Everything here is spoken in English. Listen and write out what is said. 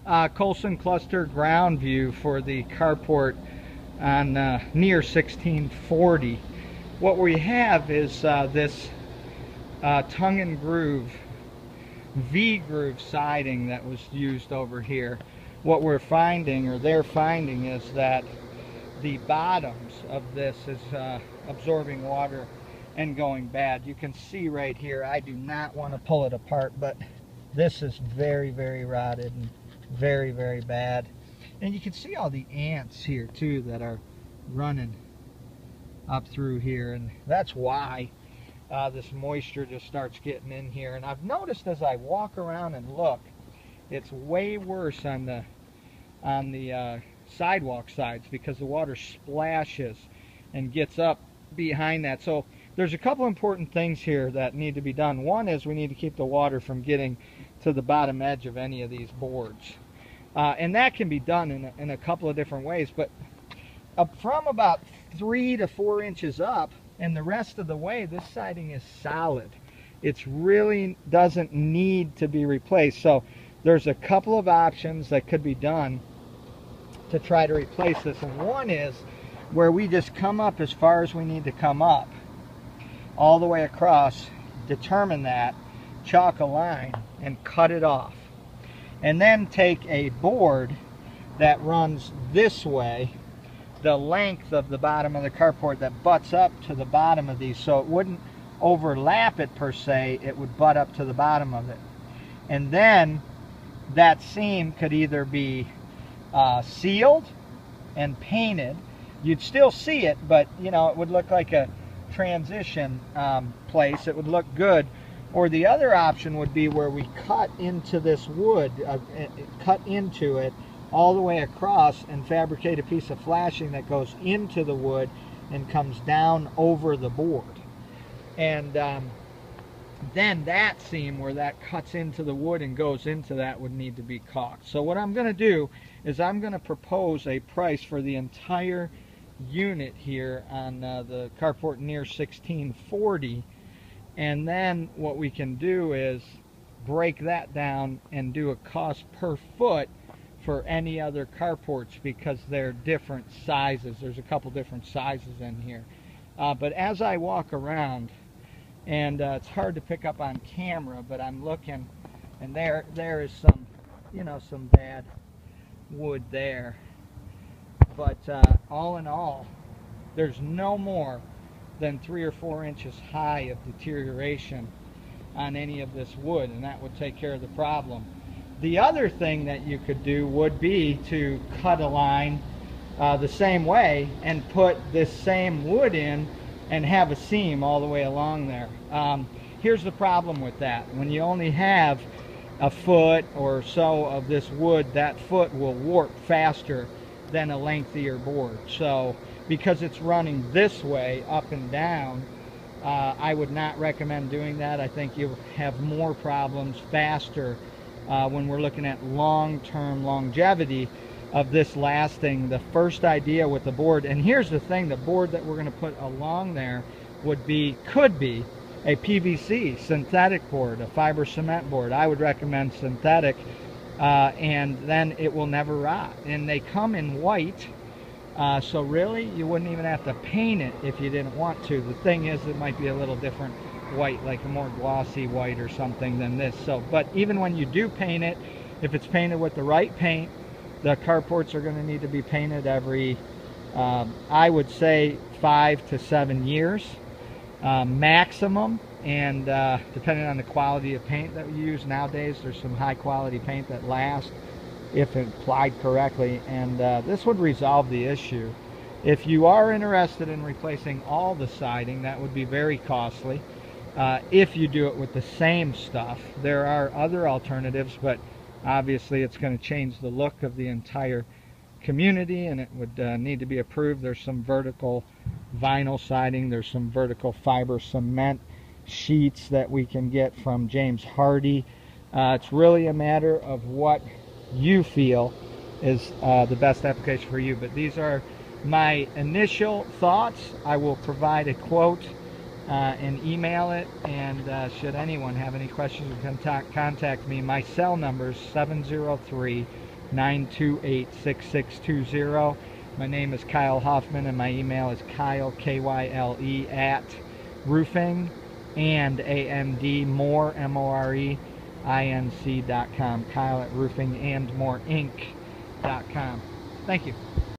Colton Cluster ground view for the carport on near 1640. What we have is this tongue and groove V-groove siding that was used over here. What we're finding, or they're finding, is that the bottoms of this is absorbing water and going bad. You can see right here, I do not want to pull it apart, but this is very, very rotted and very, very bad. And you can see all the ants here too that are running up through here, and that's why this moisture just starts getting in here. And I've noticed as I walk around and look, it's way worse on the sidewalk sides because the water splashes and gets up behind that. So there's a couple important things here that need to be done. One is we need to keep the water from getting to the bottom edge of any of these boards. And that can be done in a couple of different ways, but from about 3 to 4 inches up and the rest of the way, this siding is solid. It really doesn't need to be replaced. So there's a couple of options that could be done to try to replace this. And one is where we just come up as far as we need to come up, all the way across, determine that, chalk a line, and cut it off. And then take a board that runs this way, the length of the bottom of the carport that butts up to the bottom of these, so it wouldn't overlap it per se, it would butt up to the bottom of it. And then that seam could either be sealed and painted. You'd still see it, but you know, it would look like a transition place. It would look good. Or the other option would be where we cut into this wood, cut into it all the way across and fabricate a piece of flashing that goes into the wood and comes down over the board. And then that seam where that cuts into the wood and goes into that would need to be caulked. So what I'm going to do is I'm going to propose a price for the entire unit here on the carport near 1640. And then what we can do is break that down and do a cost per foot for any other carports because they're different sizes. There's a couple different sizes in here. But as I walk around, and it's hard to pick up on camera, but I'm looking, and there is some, you know, some bad wood there. But all in all, there's no more than 3 or 4 inches high of deterioration on any of this wood, and that would take care of the problem. The other thing that you could do would be to cut a line the same way and put this same wood in and have a seam all the way along there. Here's the problem with that. When you only have a foot or so of this wood, that foot will warp faster than a lengthier board. So because it's running this way up and down, I would not recommend doing that. I think you'll have more problems faster when we're looking at long-term longevity of this lasting. The first idea with the board, and here's the thing, the board that we're going to put along there could be a PVC synthetic board, a fiber cement board. I would recommend synthetic, and then it will never rot. And they come in white, so really you wouldn't even have to paint it if you didn't want to. The thing is, it might be a little different white, like a more glossy white or something than this. So, but even when you do paint it, if it's painted with the right paint, the carports are going to need to be painted every, I would say, 5 to 7 years maximum. And depending on the quality of paint that you use nowadays, there's some high quality paint that lasts if applied correctly, and this would resolve the issue. If you are interested in replacing all the siding, that would be very costly. If you do it with the same stuff, there are other alternatives, but obviously it's going to change the look of the entire community, and it would need to be approved. There's some vertical vinyl siding, there's some vertical fiber cement sheets that we can get from James Hardie. It's really a matter of what you feel is the best application for you. But these are my initial thoughts. I will provide a quote and email it. And should anyone have any questions, you can contact me. My cell number is 703-928-6620. My name is Kyle Hoffman, and my email is Kyle, K-Y-L-E, at roofing and A-N-D, more, M-O-R-E, INC.com. Kyle at roofingandmoreinc.com. Thank you.